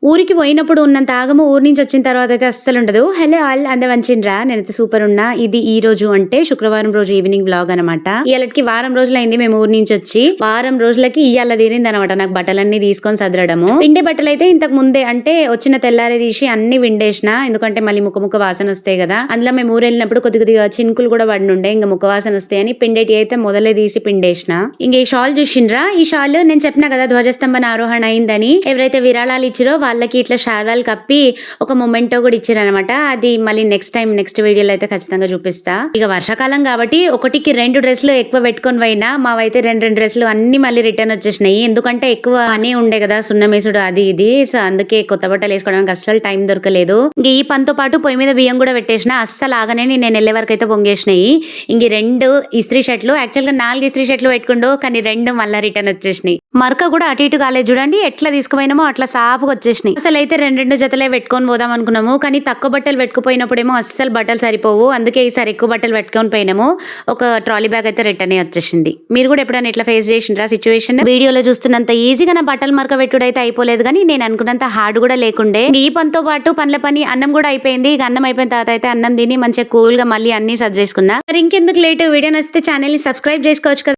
ఊరికి పోయినప్పుడు ఉన్నంత ఆగము ఊరి నుంచి వచ్చిన తర్వాత అయితే అస్సలు ఉండదు. హలో ఆల్ అందమంచిండ్రా, నేనైతే సూపర్ ఉన్నా. ఇది ఈ రోజు అంటే శుక్రవారం రోజు ఈవినింగ్ బ్లాగ్ అనమాట. ఇయాలకి వారం రోజులైంది మేము ఊరి నుంచి వచ్చి. వారం రోజులకి ఇయాల తీరింది అనమాట నాకు బట్టలన్నీ తీసుకొని సదరడము. పిండి బట్టలు అయితే ఇంతకు ముందే అంటే వచ్చిన తెల్లారి తీసి అన్ని విండేసిన, ఎందుకంటే మళ్ళీ ముక్క వాసన వస్తాయి కదా. అందులో మేము ఊరు వెళ్ళినప్పుడు కొద్దిగా చినుకులు కూడా పడినుండే, ఇంకా ముక్క వాసన వస్తాయని పిండేటి అయితే మొదలే తీసి పిండేసిన. ఇంక ఈ షాల్ చూసిండ్రా, ఈ షాల్ నేను చెప్పిన కదా ధ్వజస్తంభన ఆరోహణ అయిందని. ఎవరైతే విరాళాలు ఇచ్చిరో వాళ్ళకి ఇట్లా షాల్వాలు కప్పి ఒక మొమెంటో కూడా ఇచ్చారనమాట. అది మళ్ళీ నెక్స్ట్ వీడియోలో అయితే ఖచ్చితంగా చూపిస్తా. ఇక వర్షాకాలం కాబట్టి ఒకటికి 2 డ్రెస్సులు ఎక్కువ పెట్టుకొని పోయినా, మావైతే 2 డ్రెస్సులు అన్ని మళ్ళీ రిటర్న్ వచ్చేసినాయి. ఎందుకంటే ఎక్కువ పని ఉండే కదా, సున్నమేసుడు అది ఇది. సో అందుకే కొత్త బట్టలు వేసుకోవడానికి అస్సలు టైం దొరకలేదు. ఇంక ఈ పనితో పాటు పొయ్యి మీద బియ్యం కూడా పెట్టేసిన. అస్సలు ఆగనే నేను వెళ్ళే వరకు అయితే పొంగేసినాయి. ఇంక 2 ఇస్త్రీ షర్ట్లు, యాక్చువల్ గా 4 ఇస్త్రీ షర్ట్లు పెట్టుకుంటూ, కానీ 2 మళ్ళీ రిటర్న్ వచ్చేసినాయి. మరక కూడా అటు ఇటు కాలేదు చూడండి, ఎట్లా తీసుకుపోయినామో అట్లా సాపుగా వచ్చేసినాయి. అసలు అయితే 2 జతలే పెట్టుకొని పోదాం అనుకున్నాము, కానీ తక్కువ బట్టలు పెట్టుకుపోయినప్పుడేమో అస్సలు బట్టలు సరిపోవు. అందుకే ఈసారి ఎక్కువ బట్టలు పెట్టుకొని పోయినాము. ఒక ట్రాలీ బ్యాగ్ అయితే రిటర్న్ వచ్చేసింది. మీరు కూడా ఎప్పుడైనా ఇట్లా ఫేస్ చేసిండ్రా సిచ్యువేషన్? వీడియోలో చూస్తున్నంత ఈజీగా నా బట్టలు మరక పెట్టుడు అయితే అయిపోలేదు, కానీ నేను అనుకున్నంత హార్డ్ కూడా లేకుండే. ఈ పనితో పాటు పనుల పని అన్నం కూడా అయిపోయింది. ఇక అన్నం అయిపోయిన తర్వాత అయితే అన్నం తిని మంచిగా కూల్ గా మళ్ళీ అన్ని సర్జ్ చేసుకున్నా. మరి ఇంకెందుకు లేట్, వీడియో నచ్చితే ఛానల్ ని సబ్స్క్రైబ్ చేసుకోవచ్చు కదా.